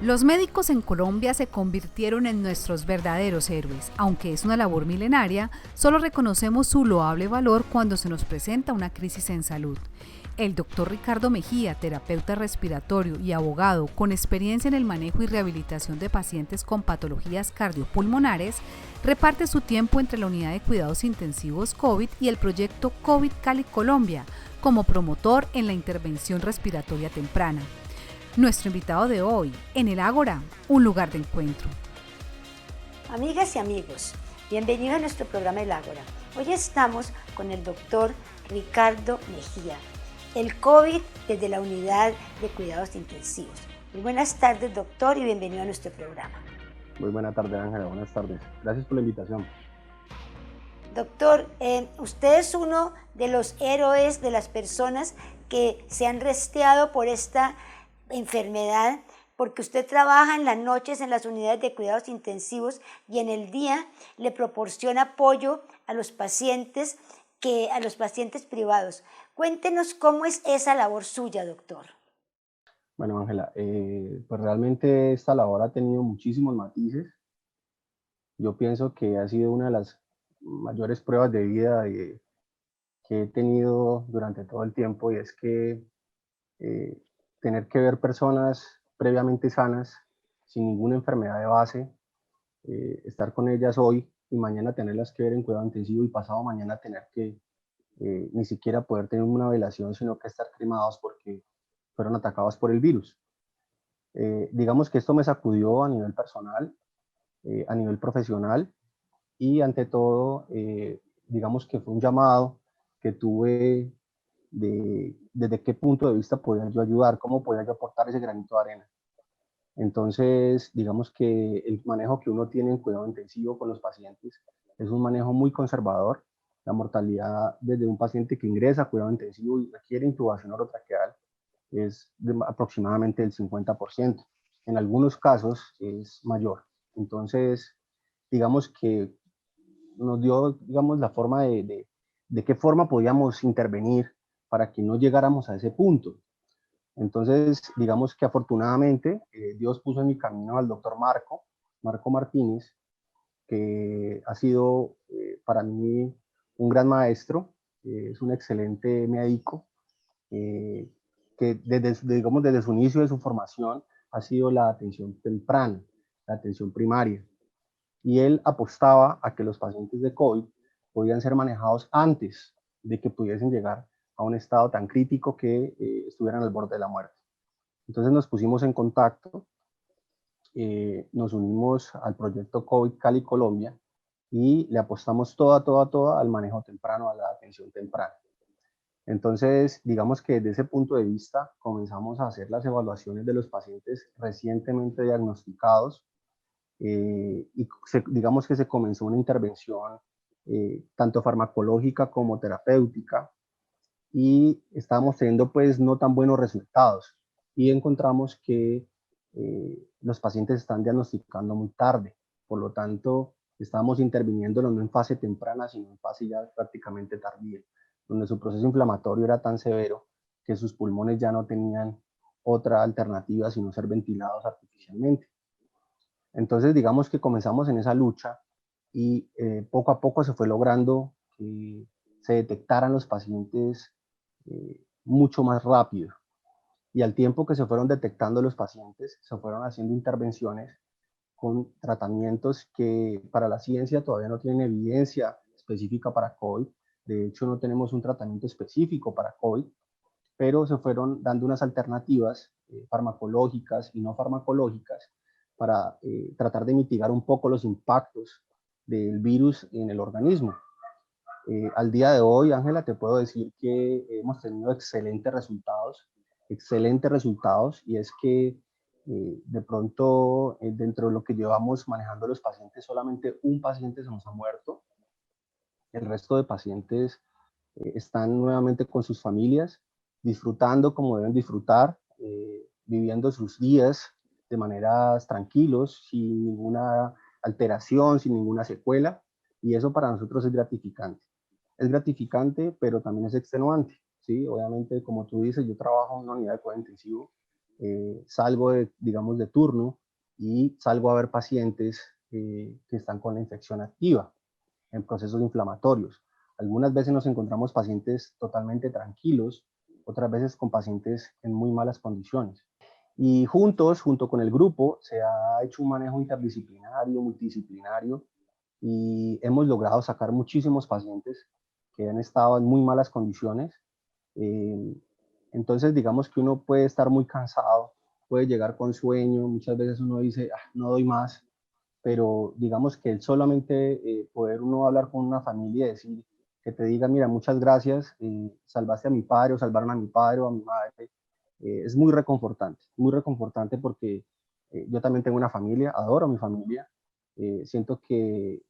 Los médicos en Colombia se convirtieron en nuestros verdaderos héroes. Aunque es una labor milenaria, solo reconocemos su loable valor cuando se nos presenta una crisis en salud. El doctor Ricardo Mejía, terapeuta respiratorio y abogado con experiencia en el manejo y rehabilitación de pacientes con patologías cardiopulmonares, reparte su tiempo entre la unidad de cuidados intensivos COVID y el proyecto COVID Cali Colombia, como promotor en la intervención respiratoria temprana. Nuestro invitado de hoy, en el Ágora, un lugar de encuentro. Amigas y amigos, bienvenidos a nuestro programa El Ágora. Hoy estamos con el doctor Ricardo Mejía, el COVID desde la unidad de cuidados intensivos. Muy buenas tardes, doctor, y bienvenido a nuestro programa. Muy buena tarde, Ángela. Buenas tardes. Gracias por la invitación. Doctor, usted es uno de los héroes de las personas que se han resteado por esta enfermedad, porque usted trabaja en las noches en las unidades de cuidados intensivos y en el día le proporciona apoyo a los pacientes privados. Cuéntenos cómo es esa labor suya, doctor. Bueno, Ángela, pues realmente esta labor ha tenido muchísimos matices. Yo pienso que ha sido una de las mayores pruebas de vida que he tenido durante todo el tiempo, y es que tener que ver personas previamente sanas, sin ninguna enfermedad de base, estar con ellas hoy y mañana tenerlas que ver en cuidado intensivo y pasado mañana tener que ni siquiera poder tener una velación, sino que estar cremados porque fueron atacados por el virus. Digamos que esto me sacudió a nivel personal, a nivel profesional, y ante todo, digamos que fue un llamado que tuve desde qué punto de vista podía yo ayudar, cómo podía yo aportar ese granito de arena. Entonces, digamos que el manejo que uno tiene en cuidado intensivo con los pacientes es un manejo muy conservador. La mortalidad desde un paciente que ingresa a cuidado intensivo y requiere intubación orotraqueal es de aproximadamente el 50%. En algunos casos es mayor. Entonces, digamos que nos dio, digamos, la forma de qué forma podíamos intervenir para que no llegáramos a ese punto. Entonces, digamos que afortunadamente Dios puso en mi camino al doctor Marco Martínez, que ha sido para mí un gran maestro, es un excelente médico, que digamos, desde su inicio de su formación ha sido la atención temprana, la atención primaria. Y él apostaba a que los pacientes de COVID podían ser manejados antes de que pudiesen llegar a un estado tan crítico que estuvieran al borde de la muerte. Entonces nos pusimos en contacto, nos unimos al proyecto COVID Cali Colombia y le apostamos toda al manejo temprano, a la atención temprana. Entonces, digamos que desde ese punto de vista comenzamos a hacer las evaluaciones de los pacientes recientemente diagnosticados, digamos que se comenzó una intervención tanto farmacológica como terapéutica, y estábamos teniendo pues no tan buenos resultados, y encontramos que los pacientes están diagnosticando muy tarde. Por lo tanto, estábamos interviniendo no en fase temprana, sino en fase ya prácticamente tardía, donde su proceso inflamatorio era tan severo que sus pulmones ya no tenían otra alternativa sino ser ventilados artificialmente. Entonces, digamos que comenzamos en esa lucha, y poco a poco se fue logrando que se detectaran los pacientes mucho más rápido. Y al tiempo que se fueron detectando los pacientes, se fueron haciendo intervenciones con tratamientos que para la ciencia todavía no tienen evidencia específica para COVID. De hecho, no tenemos un tratamiento específico para COVID, pero se fueron dando unas alternativas farmacológicas y no farmacológicas para tratar de mitigar un poco los impactos del virus en el organismo. Al día de hoy, Ángela, te puedo decir que hemos tenido excelentes resultados, y es que de pronto dentro de lo que llevamos manejando los pacientes, solamente un paciente se nos ha muerto. El resto de pacientes están nuevamente con sus familias, disfrutando como deben disfrutar, viviendo sus días de maneras tranquilos, sin ninguna alteración, sin ninguna secuela, y eso para nosotros es gratificante. Es gratificante, pero también es extenuante, ¿sí? Obviamente, como tú dices, yo trabajo en una unidad de cuidado intensivo, salgo digamos, de turno y salgo a ver pacientes que están con la infección activa en procesos inflamatorios. Algunas veces nos encontramos pacientes totalmente tranquilos, otras veces con pacientes en muy malas condiciones. Y junto con el grupo, se ha hecho un manejo interdisciplinario, multidisciplinario, y hemos logrado sacar muchísimos pacientes que han estado en muy malas condiciones. Eh, entonces, digamos que uno puede estar muy cansado, puede llegar con sueño, muchas veces uno dice, ah, no doy más, pero digamos que el solamente poder uno hablar con una familia y decir, que te diga, mira, muchas gracias, salvaste a mi padre o salvaron a mi padre o a mi madre, es muy reconfortante porque yo también tengo una familia, adoro a mi familia, siento que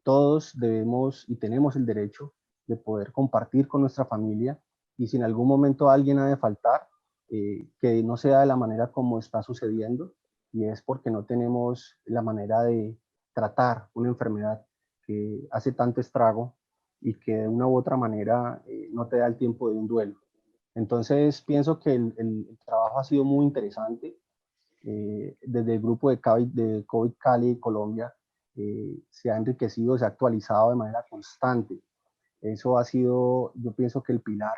todos debemos y tenemos el derecho de poder compartir con nuestra familia y si en algún momento alguien ha de faltar, que no sea de la manera como está sucediendo y es porque no tenemos la manera de tratar una enfermedad que hace tanto estrago y que de una u otra manera no te da el tiempo de un duelo. Entonces pienso que el trabajo ha sido muy interesante. Desde el grupo de COVID Cali, Colombia, se ha enriquecido, se ha actualizado de manera constante. Eso ha sido, yo pienso que el pilar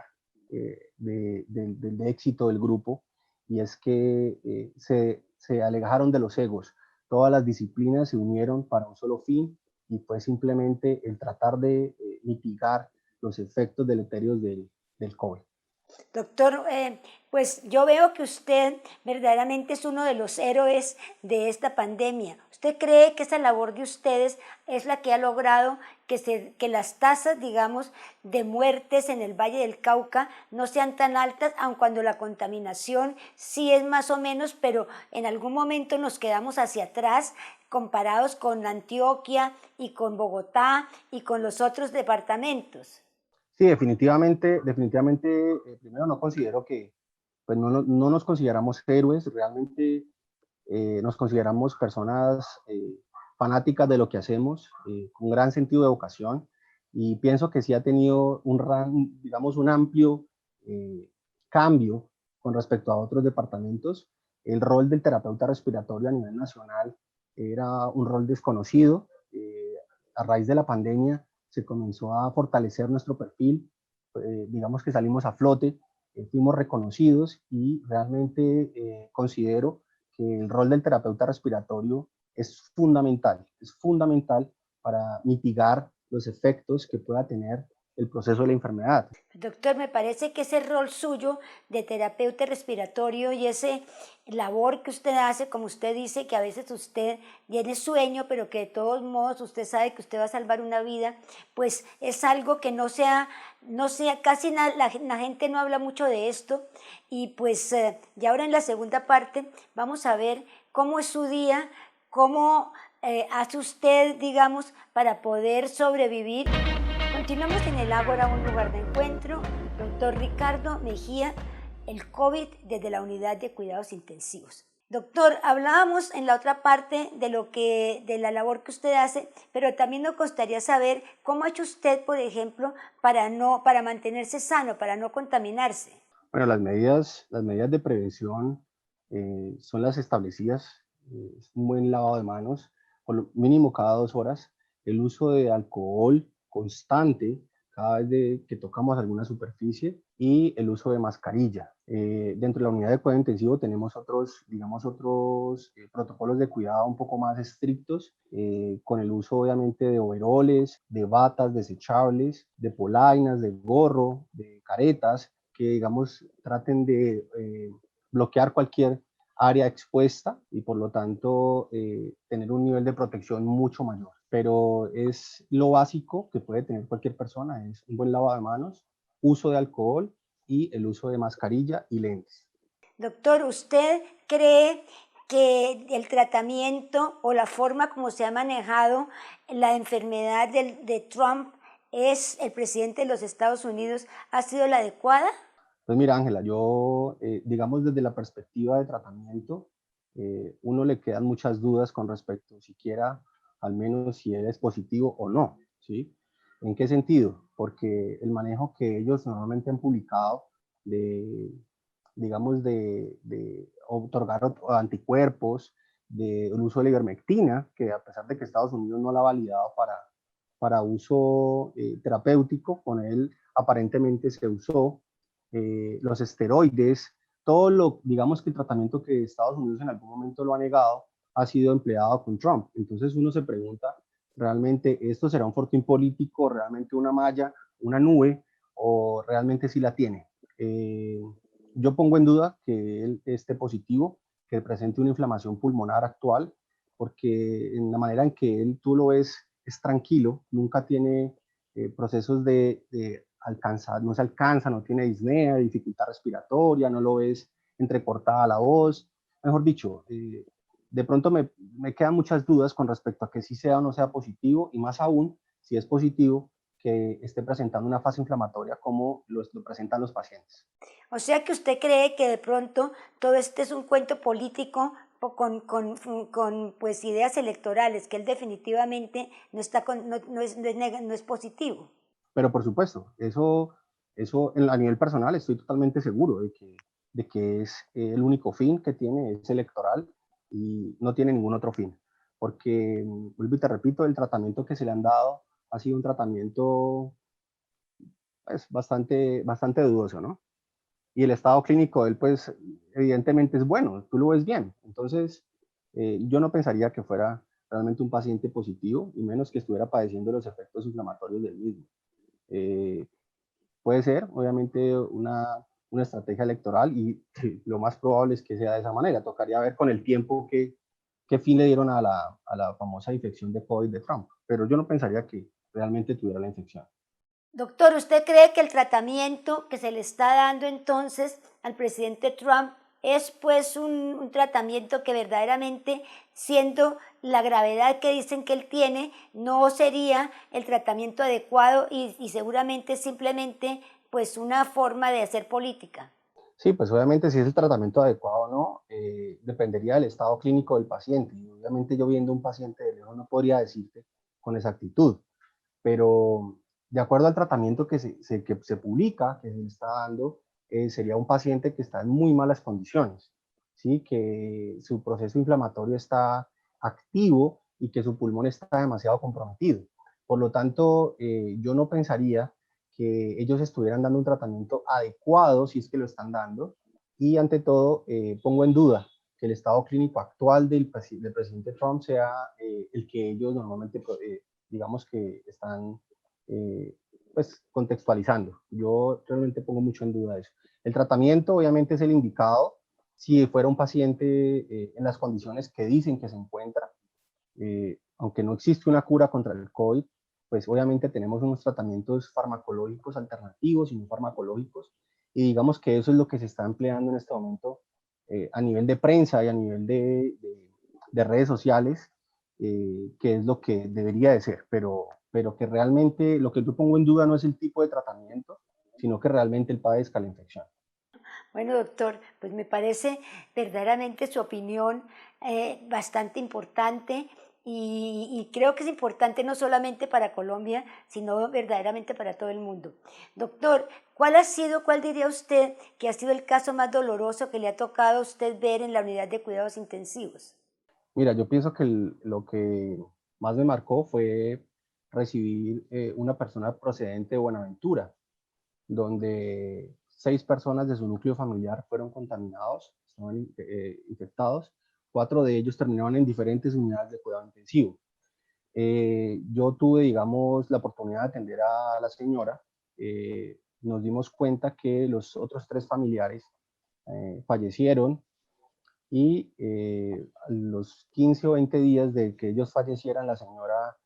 del éxito del grupo, y es que se alejaron de los egos. Todas las disciplinas se unieron para un solo fin y fue simplemente el tratar de mitigar los efectos deleterios del COVID. Doctor, pues yo veo que usted verdaderamente es uno de los héroes de esta pandemia. ¿Usted cree que esa labor de ustedes es la que ha logrado que las tasas, digamos, de muertes en el Valle del Cauca no sean tan altas, aun cuando la contaminación sí es más o menos, pero en algún momento nos quedamos hacia atrás comparados con Antioquia y con Bogotá y con los otros departamentos? Sí, definitivamente, primero no considero que, pues no nos consideramos héroes, realmente nos consideramos personas fanáticas de lo que hacemos, con gran sentido de vocación, y pienso que sí ha tenido digamos, un amplio eh, cambio con respecto a otros departamentos. El rol del terapeuta respiratorio a nivel nacional era un rol desconocido. A raíz de la pandemia se comenzó a fortalecer nuestro perfil, digamos que salimos a flote, fuimos reconocidos y realmente considero que el rol del terapeuta respiratorio es fundamental para mitigar los efectos que pueda tener el proceso de la enfermedad. Doctor, me parece que ese rol suyo de terapeuta respiratorio y ese labor que usted hace, como usted dice, que a veces usted tiene sueño, pero que de todos modos usted sabe que usted va a salvar una vida, pues es algo que casi la gente no habla mucho de esto. Y pues ya ahora en la segunda parte vamos a ver cómo es su día, cómo hace usted, digamos, para poder sobrevivir. Continuamos en el Ágora, un lugar de encuentro. Doctor Ricardo Mejía, el COVID desde la unidad de cuidados intensivos. Doctor, hablábamos en la otra parte de la labor que usted hace, pero también nos gustaría saber cómo ha hecho usted, por ejemplo, para mantenerse sano, para no contaminarse. Bueno, las medidas de prevención son las establecidas, es un buen lavado de manos, por lo mínimo cada 2 horas, el uso de alcohol constante cada vez que tocamos alguna superficie y el uso de mascarilla. Dentro de la unidad de cuidado intensivo tenemos otros protocolos de cuidado un poco más estrictos, con el uso obviamente de overoles, de batas desechables, de polainas, de gorro, de caretas, que digamos traten de bloquear cualquier área expuesta y por lo tanto tener un nivel de protección mucho mayor. Pero es lo básico que puede tener cualquier persona, es un buen lavado de manos, uso de alcohol y el uso de mascarilla y lentes. Doctor, ¿usted cree que el tratamiento o la forma como se ha manejado la enfermedad de Trump el presidente de los Estados Unidos, ha sido la adecuada? Pues mira, Ángela, yo, digamos desde la perspectiva de tratamiento, uno le quedan muchas dudas con respecto siquiera al menos si él es positivo o no, ¿sí? ¿En qué sentido? Porque el manejo que ellos normalmente han publicado de digamos, de otorgar anticuerpos, del uso de la ivermectina, que a pesar de que Estados Unidos no la ha validado para uso terapéutico, con él aparentemente se usó, los esteroides, todo lo, digamos que el tratamiento que Estados Unidos en algún momento lo ha negado, ha sido empleado con Trump. Entonces uno se pregunta, ¿realmente esto será un fortín político, realmente una malla, una nube, o realmente sí la tiene? Yo pongo en duda que él esté positivo, que presente una inflamación pulmonar actual, porque en la manera en que él, tú lo ves, es tranquilo, nunca tiene procesos de alcanzar, no se alcanza, no tiene disnea, dificultad respiratoria, no lo ves entrecortada la voz. Mejor dicho, de pronto me quedan muchas dudas con respecto a que si sea o no sea positivo, y más aún, si es positivo, que esté presentando una fase inflamatoria como lo presentan los pacientes. O sea que usted cree que de pronto todo este es un cuento político con pues ideas electorales, que él definitivamente no está no es positivo. Pero por supuesto, eso a nivel personal estoy totalmente seguro de que es el único fin que tiene, es electoral y no tiene ningún otro fin. Porque, vuelvo y te repito, el tratamiento que se le han dado ha sido un tratamiento pues, bastante dudoso, ¿no? Y el estado clínico de él, pues, evidentemente es bueno, tú lo ves bien. Entonces, yo no pensaría que fuera realmente un paciente positivo, y menos que estuviera padeciendo los efectos inflamatorios del mismo. Eh, Puede ser, obviamente, una estrategia electoral, y lo más probable es que sea de esa manera. Tocaría ver con el tiempo qué fin le dieron a la famosa infección de COVID de Trump, pero yo no pensaría que realmente tuviera la infección. Doctor, ¿usted cree que el tratamiento que se le está dando entonces al presidente Trump es pues un tratamiento que verdaderamente, siendo la gravedad que dicen que él tiene, no sería el tratamiento adecuado y seguramente simplemente pues una forma de hacer política? Sí, pues obviamente si es el tratamiento adecuado o no, dependería del estado clínico del paciente. Y obviamente yo viendo un paciente de lejos no podría decirte con exactitud, pero de acuerdo al tratamiento que se publica, que se le está dando, sería un paciente que está en muy malas condiciones, ¿sí? Que su proceso inflamatorio está activo y que su pulmón está demasiado comprometido. Por lo tanto, yo no pensaría que ellos estuvieran dando un tratamiento adecuado, si es que lo están dando, y ante todo pongo en duda que el estado clínico actual del presidente Trump sea el que ellos normalmente digamos que están pues contextualizando. Yo realmente pongo mucho en duda eso. El tratamiento obviamente es el indicado si fuera un paciente en las condiciones que dicen que se encuentra, aunque no existe una cura contra el COVID, pues obviamente tenemos unos tratamientos farmacológicos alternativos y no farmacológicos, y digamos que eso es lo que se está empleando en este momento a nivel de prensa y a nivel de redes sociales, que es lo que debería de ser, pero que realmente lo que yo pongo en duda no es el tipo de tratamiento, sino que realmente él padezca la infección. Bueno, doctor, pues me parece verdaderamente su opinión bastante importante y creo que es importante no solamente para Colombia, sino verdaderamente para todo el mundo. Doctor, cuál diría usted que ha sido el caso más doloroso que le ha tocado a usted ver en la unidad de cuidados intensivos? Mira, yo pienso que lo que más me marcó fue recibir una persona procedente de Buenaventura, donde 6 personas de su núcleo familiar fueron contaminados, estaban infectados. 4 de ellos terminaron en diferentes unidades de cuidado intensivo. Yo tuve, digamos, la oportunidad de atender a la señora. Nos dimos cuenta que los otros 3 familiares fallecieron, y a los 15 o 20 días de que ellos fallecieran, la señora,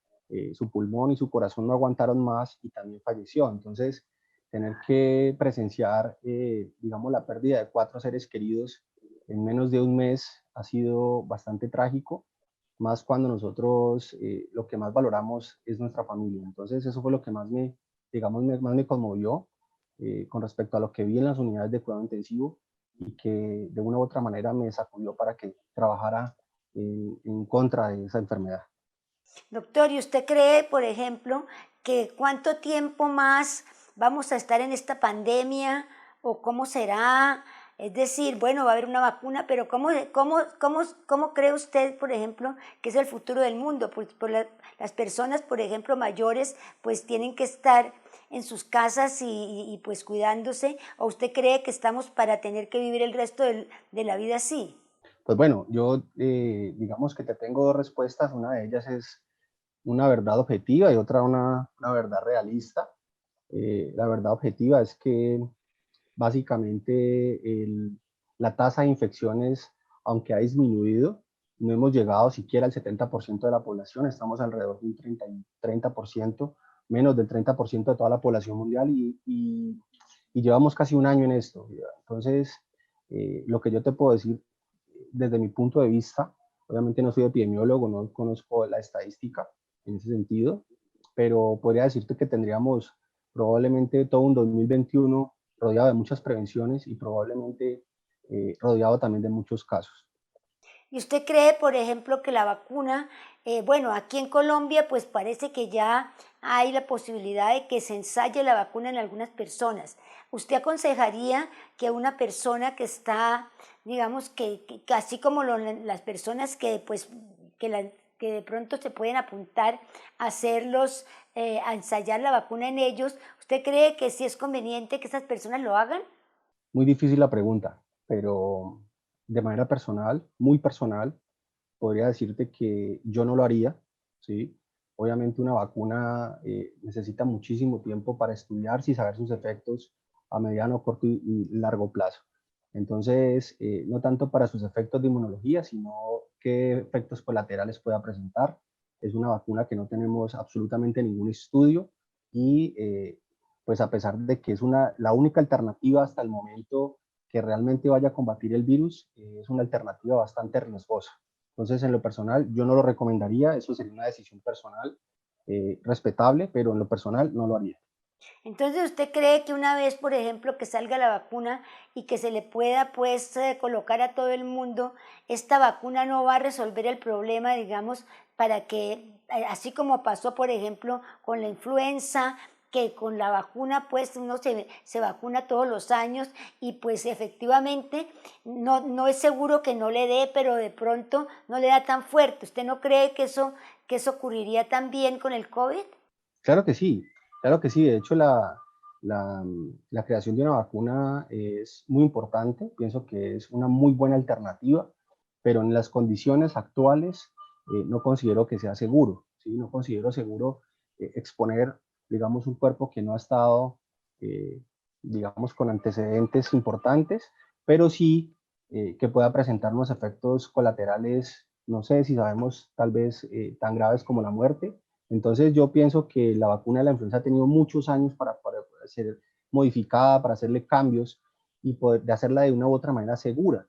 su pulmón y su corazón no aguantaron más y también falleció. Entonces, tener que presenciar, digamos, la pérdida de 4 seres queridos en menos de un mes ha sido bastante trágico, más cuando nosotros lo que más valoramos es nuestra familia. Entonces, eso fue lo que más digamos, más me conmovió con respecto a lo que vi en las unidades de cuidado intensivo, y que de una u otra manera me sacudió para que trabajara en contra de esa enfermedad. Doctor, ¿y usted cree, por ejemplo, que cuánto tiempo más vamos a estar en esta pandemia o cómo será? Es decir, bueno, va a haber una vacuna, pero ¿cómo cree usted, por ejemplo, que es el futuro del mundo? Pues las personas, por ejemplo, mayores, pues tienen que estar en sus casas y pues cuidándose, ¿o usted cree que estamos para tener que vivir el resto de la vida así? Pues bueno, yo digamos que te tengo dos respuestas. Una de ellas es una verdad objetiva y otra una verdad realista. La verdad objetiva es que básicamente la tasa de infecciones, aunque ha disminuido, no hemos llegado siquiera al 70% de la población, estamos alrededor de un 30%, menos del 30% de toda la población mundial y llevamos casi un año en esto. Entonces, lo que yo te puedo decir desde mi punto de vista, obviamente no soy epidemiólogo, no conozco la estadística en ese sentido, pero podría decirte que tendríamos probablemente todo un 2021 rodeado de muchas prevenciones y probablemente rodeado también de muchos casos. ¿Y usted cree, por ejemplo, que la vacuna, bueno, aquí en Colombia, pues parece que ya hay la posibilidad de que se ensaye la vacuna en algunas personas? ¿Usted aconsejaría que una persona que está, digamos, que así como las personas que, pues, que de pronto se pueden apuntar a hacerlos, a ensayar la vacuna en ellos, ¿usted cree que sí es conveniente que esas personas lo hagan? Muy difícil la pregunta, pero de manera personal, muy personal, podría decirte que yo no lo haría, ¿sí? Obviamente una vacuna necesita muchísimo tiempo para estudiarse y saber sus efectos a mediano, corto y largo plazo. Entonces, no tanto para sus efectos de inmunología, sino qué efectos colaterales pueda presentar. Es una vacuna que no tenemos absolutamente ningún estudio y pues a pesar de que es la única alternativa hasta el momento que realmente vaya a combatir el virus, es una alternativa bastante riesgosa. Entonces, en lo personal, yo no lo recomendaría, eso sería una decisión personal respetable, pero en lo personal no lo haría. Entonces, ¿usted cree que una vez, por ejemplo, que salga la vacuna y que se le pueda, pues, colocar a todo el mundo, esta vacuna no va a resolver el problema, digamos, para que, así como pasó, por ejemplo, con la influenza, que con la vacuna, pues, uno se vacuna todos los años y, pues, efectivamente, no es seguro que no le dé, pero de pronto no le da tan fuerte? ¿Usted no cree que eso ocurriría también con el COVID? Claro que sí, claro que sí. De hecho, la creación de una vacuna es muy importante. Pienso que es una muy buena alternativa, pero en las condiciones actuales no considero que sea seguro, ¿sí? No considero seguro exponer, digamos, un cuerpo que no ha estado, eh, digamos, con antecedentes importantes, pero sí que pueda presentar unos efectos colaterales, no sé si sabemos, tal vez tan graves como la muerte. Entonces yo pienso que la vacuna de la influenza ha tenido muchos años para ser modificada, para hacerle cambios y poder de hacerla de una u otra manera segura.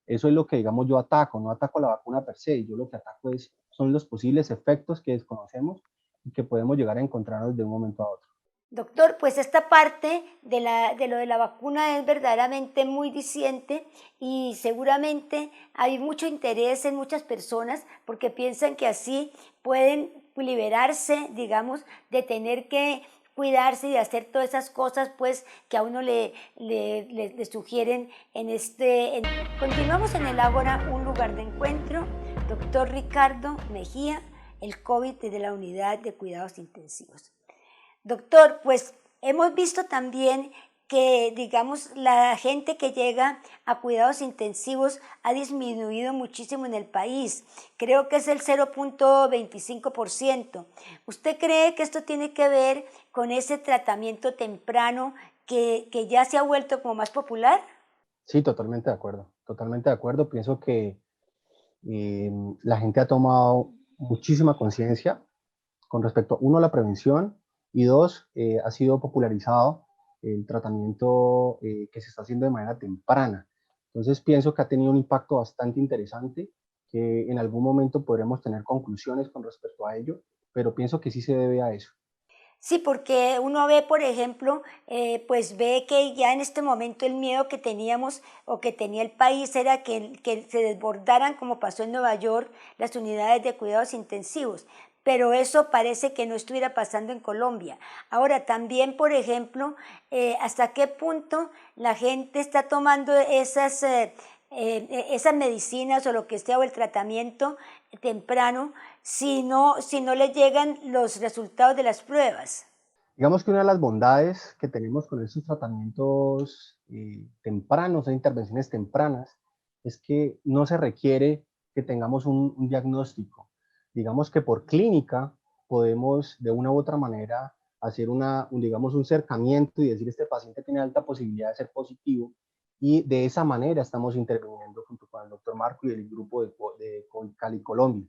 Eso es lo que, digamos, yo ataco, no ataco la vacuna per se, yo lo que ataco son los posibles efectos que desconocemos y que podemos llegar a encontrarnos de un momento a otro. Doctor, pues esta parte de lo de la vacuna es verdaderamente muy diciente y seguramente hay mucho interés en muchas personas porque piensan que así pueden liberarse, digamos, de tener que cuidarse y de hacer todas esas cosas pues que a uno le sugieren en este. Continuamos en el Ágora, un lugar de encuentro. Doctor Ricardo Mejía, el COVID de la Unidad de Cuidados Intensivos. Doctor, pues hemos visto también que, digamos, la gente que llega a cuidados intensivos ha disminuido muchísimo en el país. Creo que es el 0.25%. ¿Usted cree que esto tiene que ver con ese tratamiento temprano que ya se ha vuelto como más popular? Sí, totalmente de acuerdo, totalmente de acuerdo. Pienso que la gente ha tomado muchísima conciencia con respecto, uno, a la prevención y dos, ha sido popularizado el tratamiento que se está haciendo de manera temprana. Entonces pienso que ha tenido un impacto bastante interesante, que en algún momento podremos tener conclusiones con respecto a ello, pero pienso que sí se debe a eso. Sí, porque uno ve, por ejemplo, pues ve que ya en este momento el miedo que teníamos o que tenía el país era que se desbordaran, como pasó en Nueva York, las unidades de cuidados intensivos. pero eso parece que no estuviera pasando en Colombia. Ahora, también, por ejemplo, ¿hasta qué punto la gente está tomando esas medicinas o lo que sea, o el tratamiento temprano, si no le llegan los resultados de las pruebas? Digamos que una de las bondades que tenemos con estos tratamientos tempranos o intervenciones tempranas es que no se requiere que tengamos un diagnóstico. Digamos que por clínica podemos de una u otra manera hacer digamos, un cercamiento y decir este paciente tiene alta posibilidad de ser positivo, y de esa manera estamos interviniendo junto con el doctor Marco y el grupo de Cali Colombia.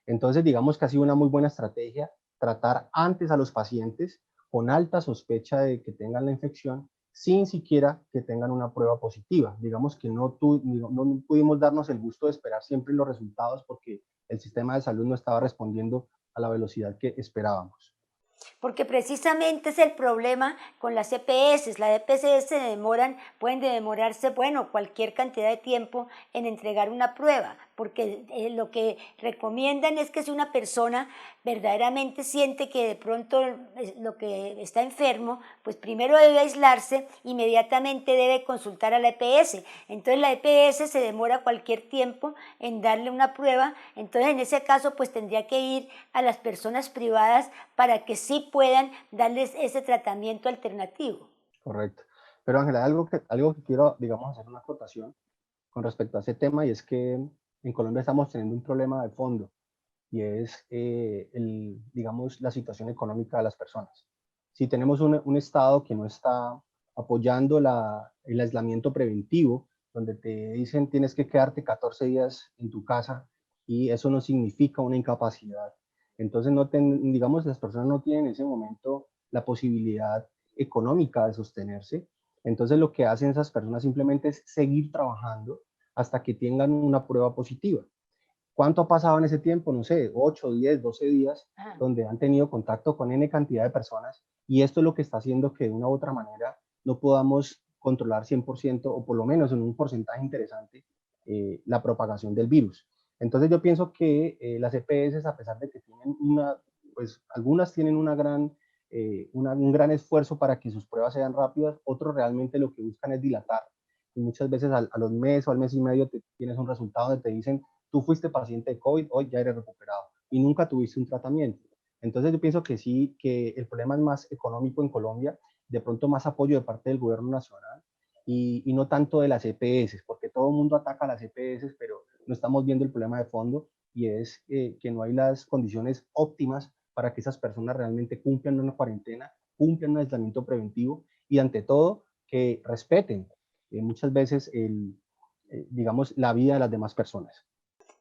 Entonces digamos que ha sido una muy buena estrategia tratar antes a los pacientes con alta sospecha de que tengan la infección, sin siquiera que tengan una prueba positiva. Digamos que no pudimos darnos el gusto de esperar siempre los resultados porque el sistema de salud no estaba respondiendo a la velocidad que esperábamos. Porque precisamente es el problema con las EPS. Las EPS pueden demorarse, bueno, cualquier cantidad de tiempo en entregar una prueba, porque lo que recomiendan es que si una persona verdaderamente siente que de pronto lo que está enfermo, pues primero debe aislarse, inmediatamente debe consultar a la EPS. Entonces la EPS se demora cualquier tiempo en darle una prueba, entonces en ese caso pues tendría que ir a las personas privadas para que sí puedan darles ese tratamiento alternativo. Correcto. Pero Ángela, algo que quiero, digamos, hacer una acotación con respecto a ese tema, y es que en Colombia estamos teniendo un problema de fondo, y es, digamos, la situación económica de las personas. Si tenemos un Estado que no está apoyando el aislamiento preventivo, donde te dicen tienes que quedarte 14 días en tu casa, y eso no significa una incapacidad. Entonces, digamos, las personas no tienen en ese momento la posibilidad económica de sostenerse. Entonces, lo que hacen esas personas simplemente es seguir trabajando hasta que tengan una prueba positiva. ¿Cuánto ha pasado en ese tiempo? No sé, 8, 10, 12 días, donde han tenido contacto con N cantidad de personas, y esto es lo que está haciendo que de una u otra manera no podamos controlar 100% o por lo menos en un porcentaje interesante la propagación del virus. Entonces yo pienso que las EPS, a pesar de que tienen pues algunas tienen un gran esfuerzo para que sus pruebas sean rápidas, otros realmente lo que buscan es dilatar. Y muchas veces a los meses o al mes y medio tienes un resultado donde te dicen tú fuiste paciente de COVID, hoy ya eres recuperado y nunca tuviste un tratamiento. Entonces yo pienso que sí, que el problema es más económico en Colombia, de pronto más apoyo de parte del gobierno nacional y no tanto de las EPS, porque todo el mundo ataca a las EPS, pero no estamos viendo el problema de fondo, y es que no hay las condiciones óptimas para que esas personas realmente cumplan una cuarentena, cumplan un aislamiento preventivo y ante todo que respeten muchas veces digamos, la vida de las demás personas.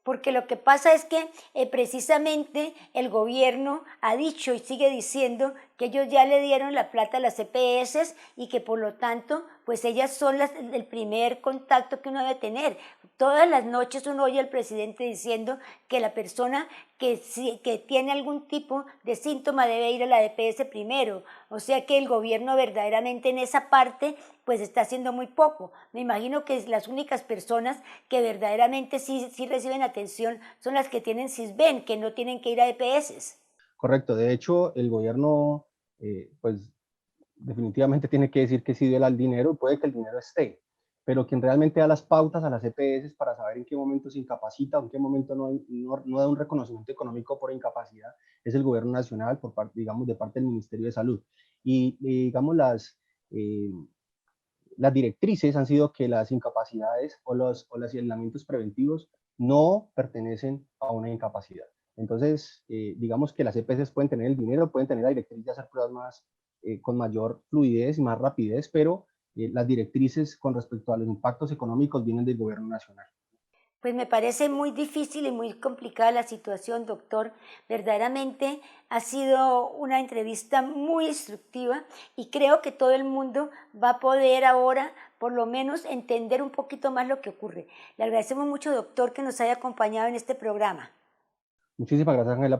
Porque lo que pasa es que precisamente el gobierno ha dicho y sigue diciendo que ellos ya le dieron la plata a las EPS y que por lo tanto, pues ellas son el primer contacto que uno debe tener. Todas las noches uno oye al presidente diciendo que la persona que tiene algún tipo de síntoma debe ir a la EPS primero. O sea que el gobierno verdaderamente en esa parte pues está haciendo muy poco. Me imagino que las únicas personas que verdaderamente sí reciben atención son las que tienen SISBEN, que no tienen que ir a EPS. Correcto. De hecho, el gobierno, pues definitivamente tiene que decir que sí dio el dinero, puede que el dinero esté, pero quien realmente da las pautas a las EPS para saber en qué momento se incapacita o en qué momento no da un reconocimiento económico por incapacidad es el gobierno nacional, por parte, digamos, de parte del Ministerio de Salud. Y digamos, las directrices han sido que las incapacidades o los aislamientos preventivos no pertenecen a una incapacidad. Entonces, digamos que las EPS pueden tener el dinero, pueden tener la directriz de hacer pruebas con mayor fluidez y más rapidez, pero las directrices con respecto a los impactos económicos vienen del gobierno nacional. Pues me parece muy difícil y muy complicada la situación, doctor. Verdaderamente ha sido una entrevista muy instructiva y creo que todo el mundo va a poder ahora por lo menos entender un poquito más lo que ocurre. Le agradecemos mucho, doctor, que nos haya acompañado en este programa. Muchísimas gracias, Ángela.